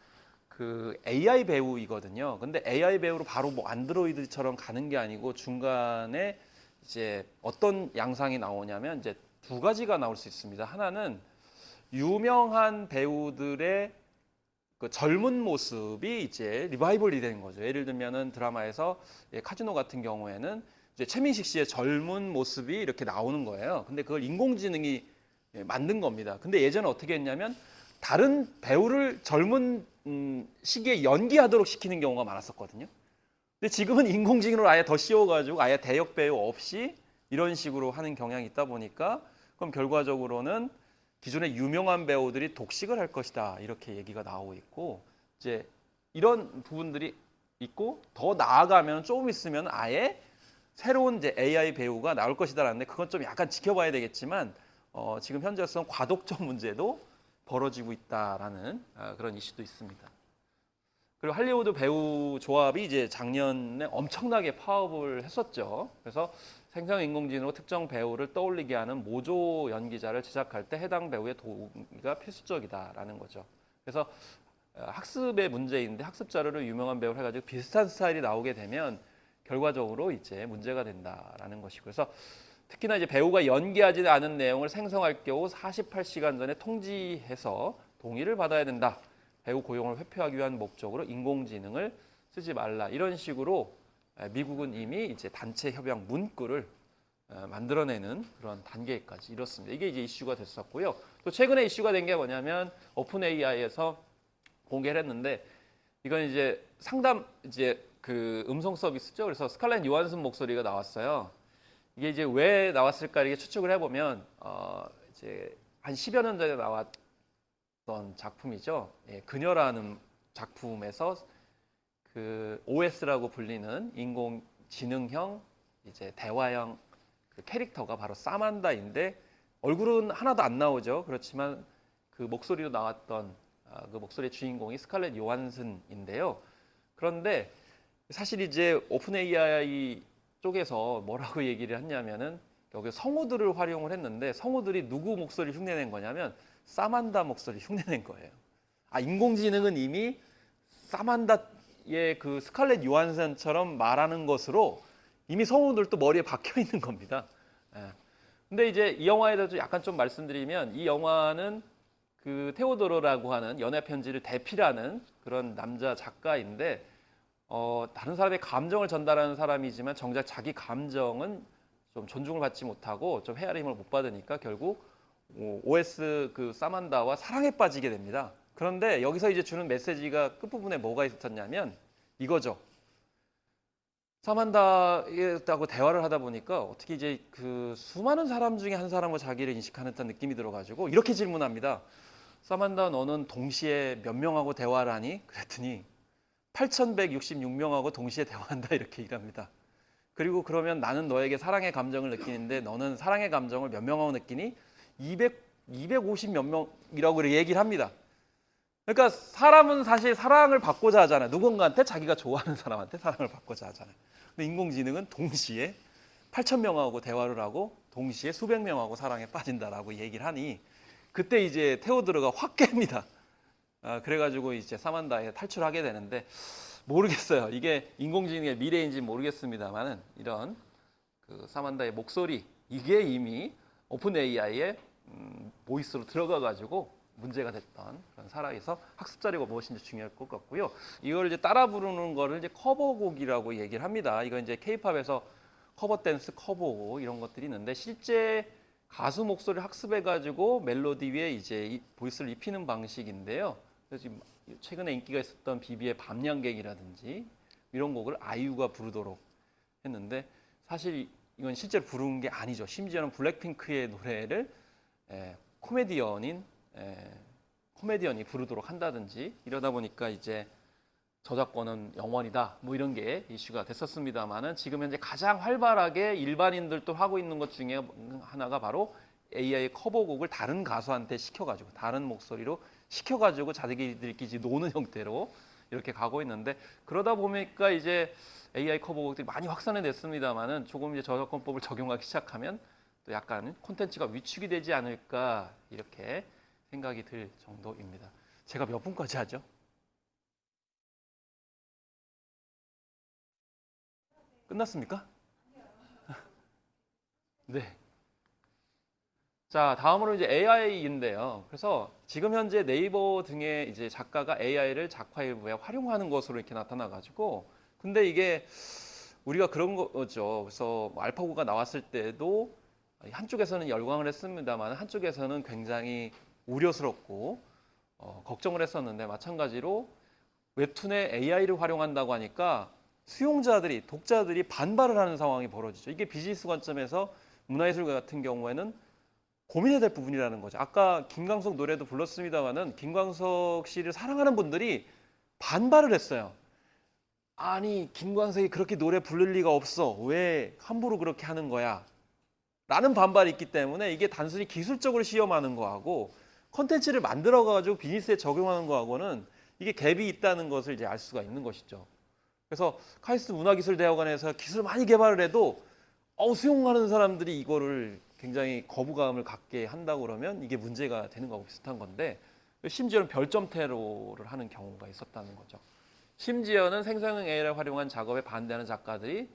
그 AI 배우이거든요. 근데 AI 배우로 바로 뭐 안드로이드처럼 가는 게 아니고 중간에 이제 어떤 양상이 나오냐면 이제 두 가지가 나올 수 있습니다. 하나는 유명한 배우들의 그 젊은 모습이 이제 리바이벌이 되는 거죠. 예를 들면은 드라마에서 카지노 같은 경우에는 이제 최민식 씨의 젊은 모습이 이렇게 나오는 거예요. 근데 그걸 인공지능이 만든 겁니다. 근데 예전에 어떻게 했냐면 다른 배우를 젊은 시기에 연기하도록 시키는 경우가 많았었거든요. 근데 지금은 인공지능으로 아예 더 씌워가지고 아예 대역 배우 없이 이런 식으로 하는 경향이 있다 보니까 그럼 결과적으로는 기존의 유명한 배우들이 독식을 할 것이다 이렇게 얘기가 나오고 있고 이제 이런 부분들이 있고 더 나아가면 조금 있으면 아예 새로운 이제 AI 배우가 나올 것이다라는데 그건 좀 약간 지켜봐야 되겠지만 지금 현재로서는 과독점 문제도 벌어지고 있다라는 그런 이슈도 있습니다. 그리고 할리우드 배우 조합이 이제 작년에 엄청나게 파업을 했었죠. 그래서 생성인공지능으로 특정 배우를 떠올리게 하는 모조 연기자를 제작할 때 해당 배우의 동의가 필수적이다라는 거죠. 그래서 학습의 문제인데 학습 자료를 유명한 배우를 해가지고 비슷한 스타일이 나오게 되면 결과적으로 이제 문제가 된다라는 것이고, 그래서 특히나 이제 배우가 연기하지 않은 내용을 생성할 경우 48시간 전에 통지해서 동의를 받아야 된다. 배우 고용을 회피하기 위한 목적으로 인공지능을 쓰지 말라. 이런 식으로 미국은 이미 이제 단체 협약 문구를 만들어내는 그런 단계까지 이렇습니다. 이게 이제 이슈가 됐었고요. 또 최근에 이슈가 된 게 뭐냐면 오픈 AI에서 공개를 했는데, 이건 이제 상담 이제 그 음성 서비스죠. 그래서 스칼렛 요한슨 목소리가 나왔어요. 이게 이제 왜 나왔을까 이렇게 추측을 해보면 이제 한 10여 년 전에 나왔던 작품이죠. 예, 그녀라는 작품에서 그 OS라고 불리는 인공지능형 이제 대화형 그 캐릭터가 바로 사만다인데, 얼굴은 하나도 안 나오죠. 그렇지만 그 목소리로 나왔던 그 목소리의 주인공이 스칼렛 요한슨인데요. 그런데 사실 이제 오픈 AI 쪽에서 뭐라고 얘기를 했냐면은 여기 성우들을 활용을 했는데, 성우들이 누구 목소리 흉내낸 거냐면 사만다 목소리 흉내낸 거예요. 아, 인공지능은 이미 사만다의 그 스칼렛 요한슨처럼 말하는 것으로 이미 성우들도 머리에 박혀 있는 겁니다. 예. 근데 이제 이 영화에 대해서 약간 좀 말씀드리면, 이 영화는 그 테오도로라고 하는 연애 편지를 대필하는 그런 남자 작가인데, 다른 사람의 감정을 전달하는 사람이지만 정작 자기 감정은 좀 존중을 받지 못하고 좀 헤아림을 못 받으니까 결국 OS 그 사만다와 사랑에 빠지게 됩니다. 그런데 여기서 이제 주는 메시지가 끝부분에 뭐가 있었냐면 이거죠. 사만다하고 대화를 하다 보니까 어떻게 이제 그 수많은 사람 중에 한 사람으로 자기를 인식하는 듯한 느낌이 들어가지고 이렇게 질문합니다. 사만다, 너는 동시에 몇 명하고 대화를 하니? 그랬더니 8,166명하고 동시에 대화한다, 이렇게 얘기합니다. 그리고 그러면 나는 너에게 사랑의 감정을 느끼는데 너는 사랑의 감정을 몇 명하고 느끼니? 250 몇 명이라고 얘기를 합니다. 그러니까 사람은 사실 사랑을 받고자 하잖아요. 누군가한테, 자기가 좋아하는 사람한테 사랑을 받고자 하잖아요. 근데 인공지능은 동시에 8,000명하고 대화를 하고 동시에 수백 명하고 사랑에 빠진다라고 얘기를 하니, 그때 이제 테오드로가 확 깹니다. 그래가지고 이제 사만다에 탈출하게 되는데, 모르겠어요. 이게 인공지능의 미래인지 모르겠습니다만은 이런 그 사만다의 목소리, 이게 이미 오픈 AI의 보이스로 들어가가지고 문제가 됐던 그런 사례에서 학습 자료가 무엇인지 중요할 것 같고요. 이걸 이제 따라 부르는 거를 이제 커버곡이라고 얘기를 합니다. 이거 이제 K-팝에서 커버 댄스, 커버곡 이런 것들이 있는데, 실제 가수 목소리를 학습해가지고 멜로디 위에 이제 이 보이스를 입히는 방식인데요. 그래서 지금 최근에 인기가 있었던 비비의 밤양갱이라든지 이런 곡을 아이유가 부르도록 했는데, 사실 이건 실제로 부른 게 아니죠. 심지어는 블랙핑크의 노래를 코미디언이 부르도록 한다든지 이러다 보니까 이제 저작권은 영원이다, 뭐 이런 게 이슈가 됐었습니다만은, 지금 현재 가장 활발하게 일반인들도 하고 있는 것 중에 하나가 바로 AI 커버곡을 다른 가수한테 시켜가지고, 다른 목소리로 시켜가지고 자기들끼리 노는 형태로 이렇게 가고 있는데, 그러다 보니까 이제 AI 커버곡들이 많이 확산이 됐습니다만은, 조금 이제 저작권법을 적용하기 시작하면 또 약간 콘텐츠가 위축이 되지 않을까, 이렇게 생각이 들 정도입니다. 제가 몇 분까지 하죠? 끝났습니까? 네. 자, 다음으로 이제 AI인데요. 그래서 지금 현재 네이버 등의 이제 작가가 AI를 작화 일부에 활용하는 것으로 이렇게 나타나가지고, 근데 이게 우리가 그런 거죠. 그래서 뭐 알파고가 나왔을 때도 한쪽에서는 열광을 했습니다만, 한쪽에서는 굉장히 우려스럽고 걱정을 했었는데, 마찬가지로 웹툰에 AI를 활용한다고 하니까 수용자들이, 독자들이 반발을 하는 상황이 벌어지죠. 이게 비즈니스 관점에서 문화예술가 같은 경우에는 고민해야 될 부분이라는 거죠. 아까 김광석 노래도 불렀습니다만은, 김광석 씨를 사랑하는 분들이 반발을 했어요. 아니, 김광석이 그렇게 노래 부를 리가 없어, 왜 함부로 그렇게 하는 거야, 라는 반발이 있기 때문에, 이게 단순히 기술적으로 시험하는 거하고 컨텐츠를 만들어가지고 비즈니스에 적용하는 거하고는 이게 갭이 있다는 것을 이제 알 수가 있는 것이죠. 그래서 카이스트 문화기술대학원에서 기술 많이 개발을 해도 수용하는 사람들이 이거를 굉장히 거부감을 갖게 한다고 그러면 이게 문제가 되는 거하고 비슷한 건데, 심지어는 별점테러를 하는 경우가 있었다는 거죠. 심지어는 생성형 AI를 활용한 작업에 반대하는 작가들이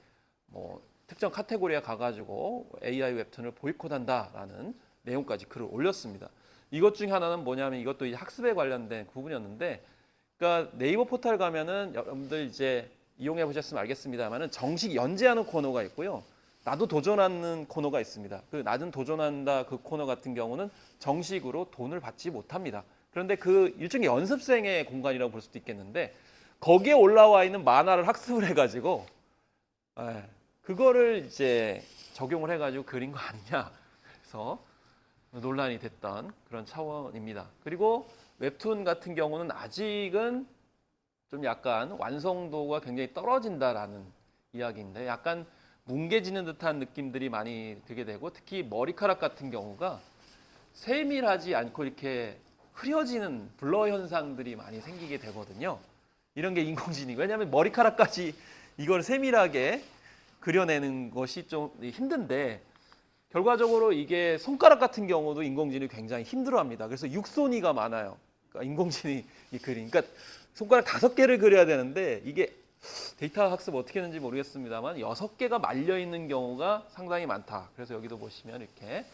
뭐 특정 카테고리에 가가지고 AI 웹툰을 보이콧한다라는 내용까지 글을 올렸습니다. 이것 중에 하나는 뭐냐면 이것도 이제 학습에 관련된 부분이었는데, 그러니까 네이버 포털 가면은 여러분들 이제 이용해 보셨으면 알겠습니다만은 정식 연재하는 코너가 있고요. 나도 도전하는 코너가 있습니다. 그 나는 도전한다 그 코너 같은 경우는 정식으로 돈을 받지 못합니다. 그런데 그 일종의 연습생의 공간이라고 볼 수도 있겠는데, 거기에 올라와 있는 만화를 학습을 해가지고 그거를 이제 적용을 해가지고 그린 거 아니냐, 그래서 논란이 됐던 그런 차원입니다. 그리고 웹툰 같은 경우는 아직은 좀 약간 완성도가 굉장히 떨어진다라는 이야기인데, 약간 뭉개지는 듯한 느낌들이 많이 들게 되고, 특히 머리카락 같은 경우가 세밀하지 않고 이렇게 흐려지는 블러 현상들이 많이 생기게 되거든요. 이런 게 인공지능이, 왜냐하면 머리카락까지 이걸 세밀하게 그려내는 것이 좀 힘든데, 결과적으로 이게 손가락 같은 경우도 인공지능이 굉장히 힘들어합니다. 그래서 육손이가 많아요. 그러니까 인공지능이 그림. 그러니까 손가락 5개를 그려야 되는데, 이게 데이터 학습 어떻게 했는지 모르겠습니다만 6개가 말려 있는 경우가 상당히 많다. 그래서 여기도 보시면 이렇게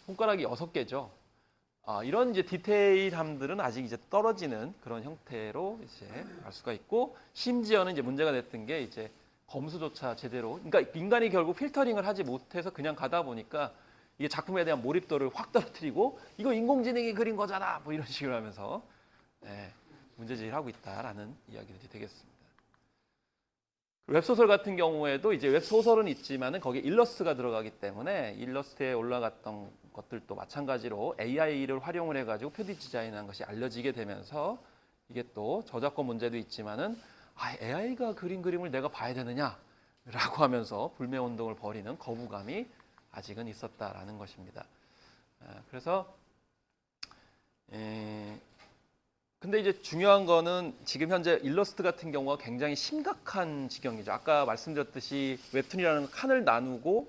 손가락이 6개죠. 이런 이제 디테일함들은 아직 이제 떨어지는 그런 형태로 이제 알 수가 있고, 심지어는 이제 문제가 됐던 게 이제 검수조차 제대로, 그러니까 인간이 결국 필터링을 하지 못해서 그냥 가다 보니까 이게 작품에 대한 몰입도를 확 떨어뜨리고, 이거 인공지능이 그린 거잖아 뭐 이런 식으로 하면서 문제제기를 있다라는 이야기들이 되겠습니다. 웹소설 같은 경우에도 이제 웹소설은 있지만은 거기에 일러스트가 들어가기 때문에 일러스트에 올라갔던 것들도 마찬가지로 AI를 활용을 해가지고 표지 디자인한 것이 알려지게 되면서, 이게 또 저작권 문제도 있지만은 AI가 그린 그림을 내가 봐야 되느냐라고 하면서 불매운동을 벌이는 거부감이 아직은 있었다라는 것입니다. 그래서 근데 이제 중요한 거는 지금 현재 일러스트 같은 경우가 굉장히 심각한 지경이죠. 아까 말씀드렸듯이 웹툰이라는 칸을 나누고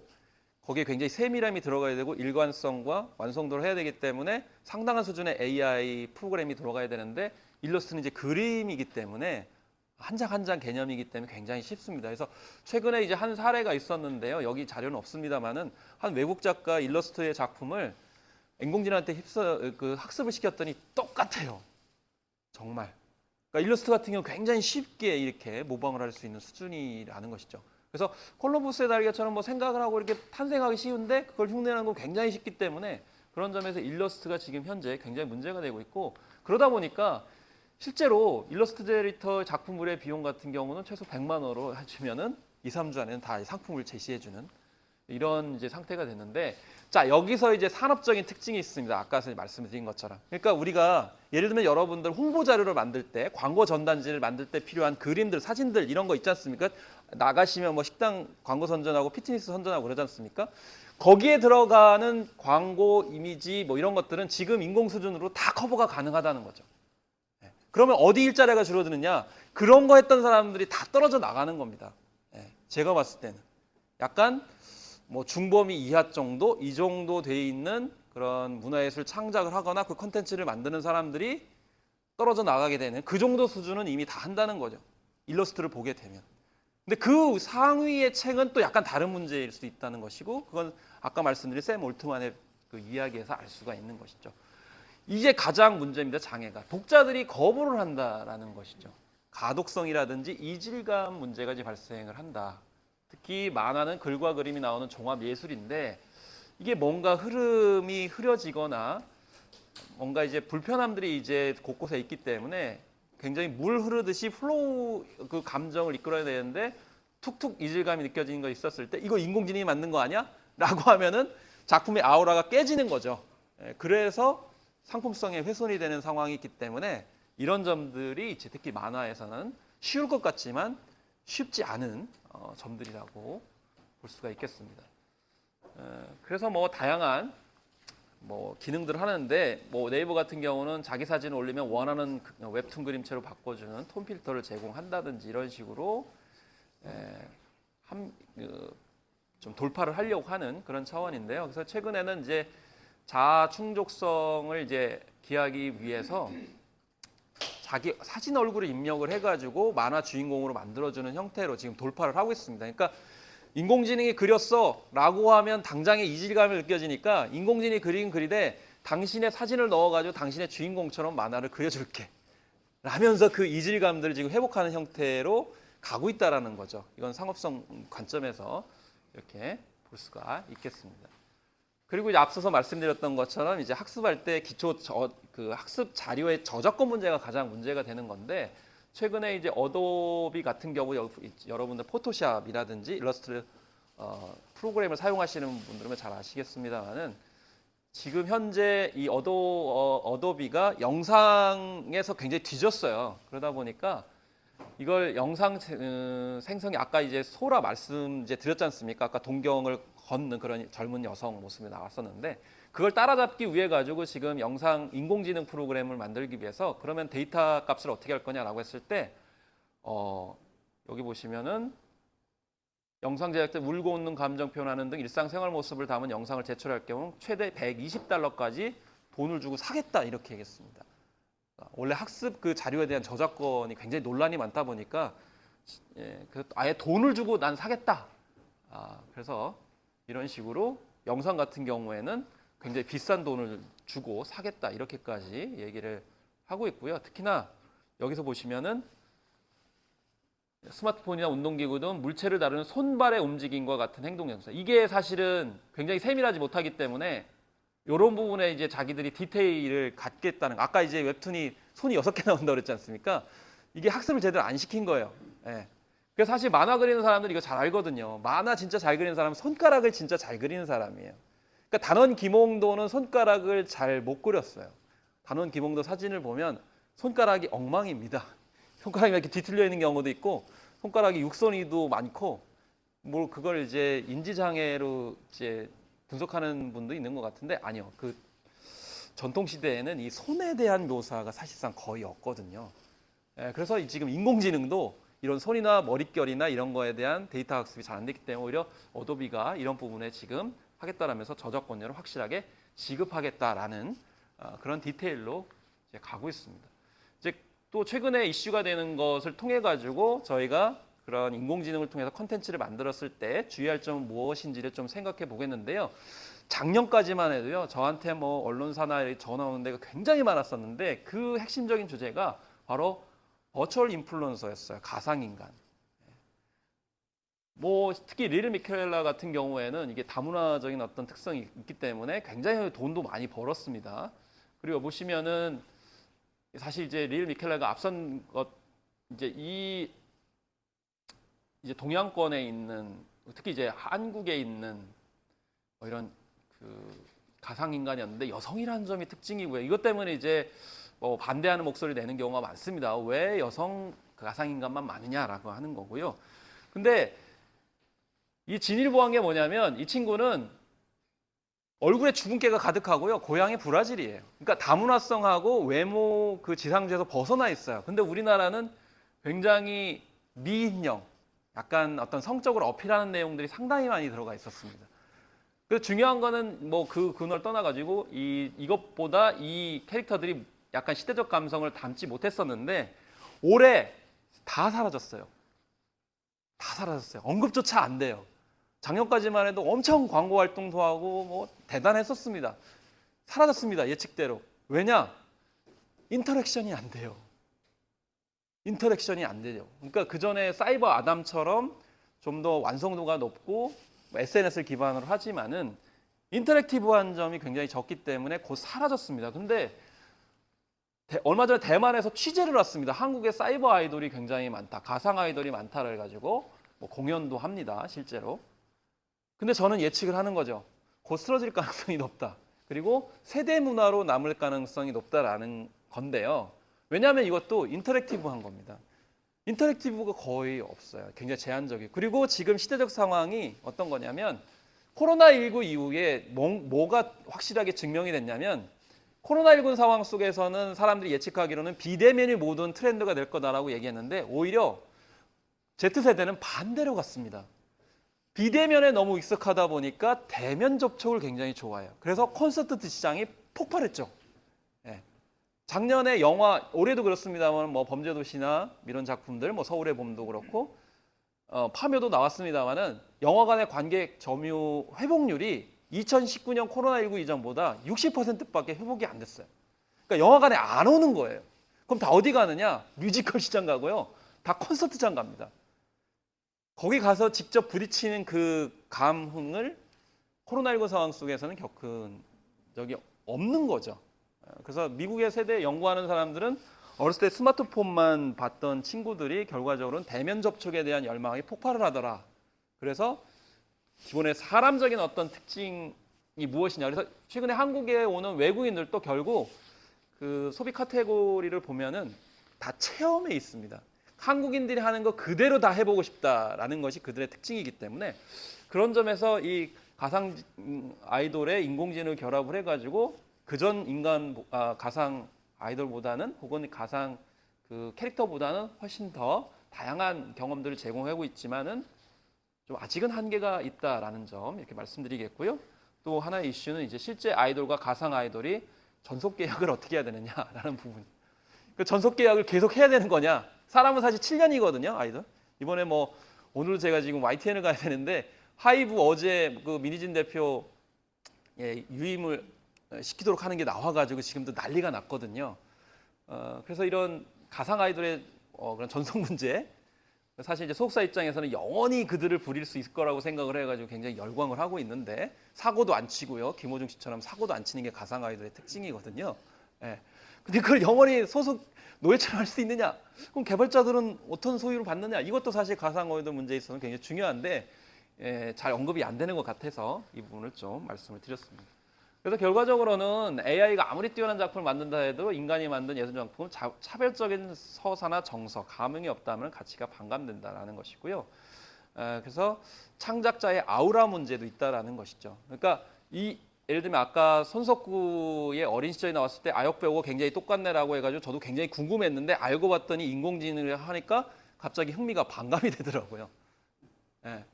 거기에 굉장히 세밀함이 들어가야 되고 일관성과 완성도를 해야 되기 때문에 상당한 수준의 AI 프로그램이 들어가야 되는데, 일러스트는 이제 그림이기 때문에 한 장 한 장 개념이기 때문에 굉장히 쉽습니다. 그래서 최근에 이제 한 사례가 있었는데요. 여기 자료는 없습니다만은 한 외국 작가 일러스트의 작품을 인공지능한테 학습을 시켰더니 똑같아요. 정말. 그러니까 일러스트 같은 경우 굉장히 쉽게 이렇게 모방을 할 수 있는 수준이라는 것이죠. 그래서 콜럼버스의 달걀처럼 뭐 생각을 하고 이렇게 탄생하기 쉬운데 그걸 흉내내는 건 굉장히 쉽기 때문에, 그런 점에서 일러스트가 지금 현재 굉장히 문제가 되고 있고, 그러다 보니까 실제로 일러스트레이터 작품물의 비용 같은 경우는 최소 100만 원으로 해주면은 2, 3주 안에는 다 상품을 제시해주는 이런 이제 상태가 됐는데, 자, 여기서 이제 산업적인 특징이 있습니다. 아까 말씀드린 것처럼. 그러니까 우리가 예를 들면 여러분들 홍보 자료를 만들 때, 광고 전단지를 만들 때 필요한 그림들, 사진들 이런 거 있지 않습니까? 나가시면 뭐 식당 광고 선전하고 피트니스 선전하고 그러지 않습니까? 거기에 들어가는 광고 이미지 뭐 이런 것들은 지금 인공 수준으로 다 커버가 가능하다는 거죠. 그러면 어디 일자리가 줄어드느냐? 그런 거 했던 사람들이 다 떨어져 나가는 겁니다. 제가 봤을 때는 약간 뭐 중범위 이하 정도, 이 정도 돼 있는 그런 문화예술 창작을 하거나 그 컨텐츠를 만드는 사람들이 떨어져 나가게 되는, 그 정도 수준은 이미 다 한다는 거죠. 일러스트를 보게 되면. 근데 그 상위의 책은 또 약간 다른 문제일 수 있다는 것이고, 그건 아까 말씀드린 샘 올트만의 그 이야기에서 알 수가 있는 것이죠. 이게 가장 문제입니다. 장애가. 독자들이 거부를 한다라는 것이죠. 가독성이라든지 이질감 문제가 이제 발생을 한다. 특히 만화는 글과 그림이 나오는 종합 예술인데, 이게 뭔가 흐름이 흐려지거나 뭔가 이제 불편함들이 이제 곳곳에 있기 때문에 굉장히 물 흐르듯이 플로우 그 감정을 이끌어야 되는데, 툭툭 이질감이 느껴지는 거 있었을 때 이거 인공지능이 만든 거 아니야? 라고 하면은 작품의 아우라가 깨지는 거죠. 그래서 상품성에 훼손이 되는 상황이 있기 때문에 이런 점들이 이제 특히 만화에서는 쉬울 것 같지만 쉽지 않은 점들이라고 볼 수가 있겠습니다. 그래서 뭐 다양한 뭐 기능들을 하는데 뭐 네이버 같은 경우는 자기 사진을 올리면 원하는 웹툰 그림체로 바꿔주는 톤 필터를 제공한다든지 이런 식으로 좀 돌파를 하려고 하는 그런 차원인데요. 그래서 최근에는 이제 자아 충족성을 이제 기하기 위해서 자기 사진 얼굴을 입력을 해가지고 만화 주인공으로 만들어주는 형태로 지금 돌파를 하고 있습니다. 그러니까 인공지능이 그렸어라고 하면 당장의 이질감이 느껴지니까 인공지능이 그린 글이되 당신의 사진을 넣어가지고 당신의 주인공처럼 만화를 그려줄게 라면서 그 이질감들을 지금 회복하는 형태로 가고 있다라는 거죠. 이건 상업성 관점에서 이렇게 볼 수가 있겠습니다. 그리고 이제 앞서서 말씀드렸던 것처럼 이제 학습할 때 그 학습 자료의 저작권 문제가 가장 문제가 되는 건데 최근에 이제 어도비 같은 경우 여러분들 포토샵이라든지 일러스트레이터 프로그램을 사용하시는 분들은 잘 아시겠습니다만은 지금 현재 이 어도비가 영상에서 굉장히 뒤졌어요. 그러다 보니까 이걸 영상 생성이 아까 이제 소라 말씀 이제 드렸지 않습니까? 아까 동경을 걷는 그런 젊은 여성 모습이 나왔었는데 그걸 따라잡기 위해 가지고 지금 영상 인공지능 프로그램을 만들기 위해서 그러면 데이터 값을 어떻게 할 거냐라고 했을 때 여기 보시면은 영상 제작 때 울고 웃는 감정 표현하는 등 일상생활 모습을 담은 영상을 제출할 경우 최대 $120까지 돈을 주고 사겠다 이렇게 얘기했습니다. 원래 학습 그 자료에 대한 저작권이 굉장히 논란이 많다 보니까 아예 돈을 주고 난 사겠다. 그래서 이런 식으로 영상 같은 경우에는 굉장히 비싼 돈을 주고 사겠다 이렇게까지 얘기를 하고 있고요. 특히나 여기서 보시면은 스마트폰이나 운동기구 등 물체를 다루는 손발의 움직임과 같은 행동 연습. 이게 사실은 굉장히 세밀하지 못하기 때문에 이런 부분에 이제 자기들이 디테일을 갖겠다는 아까 이제 웹툰이 손이 6개 나온다고 그랬지 않습니까? 이게 학습을 제대로 안 시킨 거예요. 그래서 사실 만화 그리는 사람들 이거 잘 알거든요. 만화 진짜 잘 그리는 사람은 손가락을 진짜 잘 그리는 사람이에요. 그러니까 단원 김홍도는 손가락을 잘 못 그렸어요. 단원 김홍도 사진을 보면 손가락이 엉망입니다. 손가락이 이렇게 뒤틀려 있는 경우도 있고 손가락이 육선이도 많고 뭐 그걸 이제 인지장애로 이제 분석하는 분도 있는 것 같은데 아니요. 그 전통 시대에는 이 손에 대한 묘사가 사실상 거의 없거든요. 그래서 지금 인공지능도 이런 손이나 머릿결이나 이런 거에 대한 데이터 학습이 잘 안 됐기 때문에 오히려 어도비가 이런 부분에 지금 하겠다라면서 저작권료를 확실하게 지급하겠다라는 그런 디테일로 이제 가고 있습니다. 이제 또 최근에 이슈가 되는 것을 통해 가지고 저희가 그런 인공지능을 통해서 컨텐츠를 만들었을 때 주의할 점은 무엇인지를 좀 생각해 보겠는데요. 작년까지만 해도요. 저한테 뭐 언론사나 전화 오는 데가 굉장히 많았었는데 그 핵심적인 주제가 바로 버추얼 인플루언서였어요. 가상인간. 뭐 특히 리를 미켈라 같은 경우에는 이게 다문화적인 어떤 특성이 있기 때문에 굉장히 돈도 많이 벌었습니다. 그리고 보시면은 사실 이제 릴 미켈라가 앞선 것 이제 이제 동양권에 있는 특히 이제 한국에 있는 뭐 이런 그 가상 인간이었는데 여성이라는 점이 특징이고요. 이것 때문에 이제 뭐 반대하는 목소리 내는 경우가 많습니다. 왜 여성 가상 인간만 많으냐라고 하는 거고요. 근데 이 진일보한 게 뭐냐면 이 친구는 얼굴에 주근깨가 가득하고요. 고향이 브라질이에요. 그러니까 다문화성하고 외모 그 지상주에서 벗어나 있어요. 근데 우리나라는 굉장히 미인형, 약간 어떤 성적으로 어필하는 내용들이 상당히 많이 들어가 있었습니다. 그 중요한 거는 뭐 그 근원을 떠나가지고 이것보다 이 캐릭터들이 약간 시대적 감성을 담지 못했었는데 올해 다 사라졌어요. 다 사라졌어요. 언급조차 안 돼요. 작년까지만 해도 엄청 광고 활동도 하고 뭐 대단했었습니다. 사라졌습니다. 예측대로. 왜냐? 인터랙션이 안 돼요. 인터랙션이 안 되죠. 그러니까 그 전에 사이버 아담처럼 좀 더 완성도가 높고 SNS를 기반으로 하지만은 인터랙티브한 점이 굉장히 적기 때문에 곧 사라졌습니다. 근데 얼마 전에 대만에서 취재를 왔습니다. 한국에 사이버 아이돌이 굉장히 많다. 가상 아이돌이 많다를 가지고 뭐 공연도 합니다. 실제로. 근데 저는 예측을 하는 거죠. 곧 쓰러질 가능성이 높다. 그리고 세대 문화로 남을 가능성이 높다라는 건데요. 왜냐하면 이것도 인터랙티브한 겁니다. 인터랙티브가 거의 없어요. 굉장히 제한적이고. 그리고 지금 시대적 상황이 어떤 거냐면 코로나19 이후에 뭐가 확실하게 증명이 됐냐면 코로나19 상황 속에서는 사람들이 예측하기로는 비대면이 모든 트렌드가 될 거다라고 얘기했는데 오히려 Z세대는 반대로 갔습니다. 비대면에 너무 익숙하다 보니까 대면 접촉을 굉장히 좋아해요. 그래서 콘서트 시장이 폭발했죠. 예. 작년에 영화, 올해도 그렇습니다만 뭐 범죄도시나 이런 작품들, 뭐 서울의 봄도 그렇고 파묘도 나왔습니다만은 영화관의 관객 점유 회복률이 2019년 코로나19 이전보다 60%밖에 회복이 안 됐어요. 그러니까 영화관에 안 오는 거예요. 그럼 다 어디 가느냐? 뮤지컬 시장 가고요. 다 콘서트장 갑니다. 거기 가서 직접 부딪히는 그 감흥을 코로나19 상황 속에서는 겪은 적이 없는 거죠. 그래서 미국의 세대 연구하는 사람들은 어렸을 때 스마트폰만 봤던 친구들이 결과적으로는 대면 접촉에 대한 열망이 폭발을 하더라. 그래서 기본의 사람적인 어떤 특징이 무엇이냐. 그래서 최근에 한국에 오는 외국인들도 결국 그 소비 카테고리를 보면은 다 체험에 있습니다. 한국인들이 하는 거 그대로 다 해보고 싶다라는 것이 그들의 특징이기 때문에 그런 점에서 이 가상 아이돌의 인공지능을 결합을 해가지고 그전 가상 아이돌보다는 혹은 가상 그 캐릭터보다는 훨씬 더 다양한 경험들을 제공하고 있지만은 좀 아직은 한계가 있다라는 점 이렇게 말씀드리겠고요. 또 하나의 이슈는 이제 실제 아이돌과 가상 아이돌이 전속 계약을 어떻게 해야 되느냐라는 부분. 그 전속 계약을 계속 해야 되는 거냐? 사람은 사실 7년이거든요, 아이돌. 이번에 뭐 오늘 제가 지금 YTN을 가야 되는데 하이브 어제 그 민희진 대표 유임을 시키도록 하는 게 나와가지고 지금도 난리가 났거든요. 그래서 이런 가상 아이돌의 그런 전속 문제, 사실 이제 소속사 입장에서는 영원히 그들을 부릴 수 있을 거라고 생각을 해가지고 굉장히 열광을 하고 있는데 사고도 안 치고요. 김호중 씨처럼 사고도 안 치는 게 가상 아이돌의 특징이거든요. 예. 근데 그걸 영원히 소속 노예처럼 할 수 있느냐? 그럼 개발자들은 어떤 소유를 받느냐? 이것도 사실 가상 아이돌 문제에 있어서는 굉장히 중요한데 잘 언급이 안 되는 것 같아서 이 부분을 좀 말씀을 드렸습니다. 그래서 결과적으로는 AI가 아무리 뛰어난 작품을 만든다 해도 인간이 만든 예술 작품은 차별적인 서사나 정서, 감흥이 없다면 가치가 반감된다라는 것이고요. 그래서 창작자의 아우라 문제도 있다라는 것이죠. 그러니까 예를 들면 아까 손석구의 어린 시절이 나왔을 때 아역 배우가 굉장히 똑같네라고 해가지고 저도 굉장히 궁금했는데 알고 봤더니 인공지능을 하니까 갑자기 흥미가 반감이 되더라고요.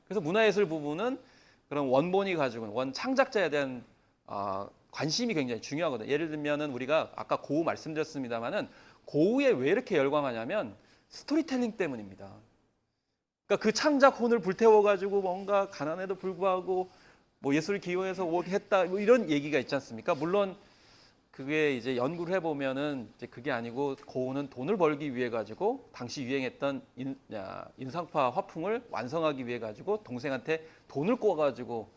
그래서 문화예술 부분은 그런 원본이 가지고 원 창작자에 대한 관심이 굉장히 중요하거든요. 예를 들면은 우리가 아까 고우 말씀드렸습니다만은 고우에 왜 이렇게 열광하냐면 스토리텔링 때문입니다. 그러니까 그 창작 혼을 불태워가지고 뭔가 가난에도 불구하고 뭐 예술 기호에서 했다 뭐 이런 얘기가 있지 않습니까? 물론 그게 이제 연구를 해보면은 이제 그게 아니고 고우는 돈을 벌기 위해 가지고 당시 유행했던 인상파 화풍을 완성하기 위해 가지고 동생한테 돈을 꿔가지고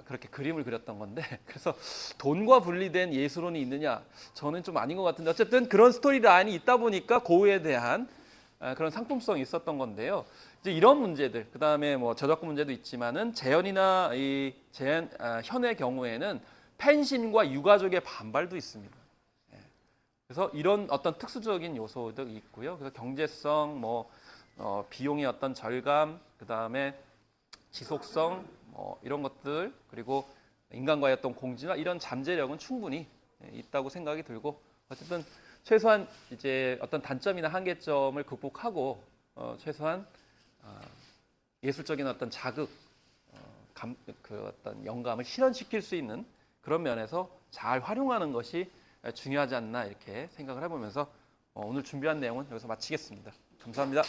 그렇게 그림을 그렸던 건데 그래서 돈과 분리된 예술론이 있느냐 저는 좀 아닌 것 같은데 어쨌든 그런 스토리라인이 있다 보니까 고우에 대한 그런 상품성이 있었던 건데요. 이제 이런 문제들, 그 다음에 뭐 저작권 문제도 있지만은 재현이나 현의 경우에는 팬심과 유가족의 반발도 있습니다. 그래서 이런 어떤 특수적인 요소도 있고요. 그래서 경제성, 비용의 어떤 절감, 그 다음에 지속성, 이런 것들 그리고 인간과의 어떤 공지나 이런 잠재력은 충분히 있다고 생각이 들고 어쨌든 최소한 이제 어떤 단점이나 한계점을 극복하고 최소한 예술적인 어떤 자극, 그 어떤 영감을 실현시킬 수 있는 그런 면에서 잘 활용하는 것이 중요하지 않나 이렇게 생각을 해보면서 오늘 준비한 내용은 여기서 마치겠습니다. 감사합니다.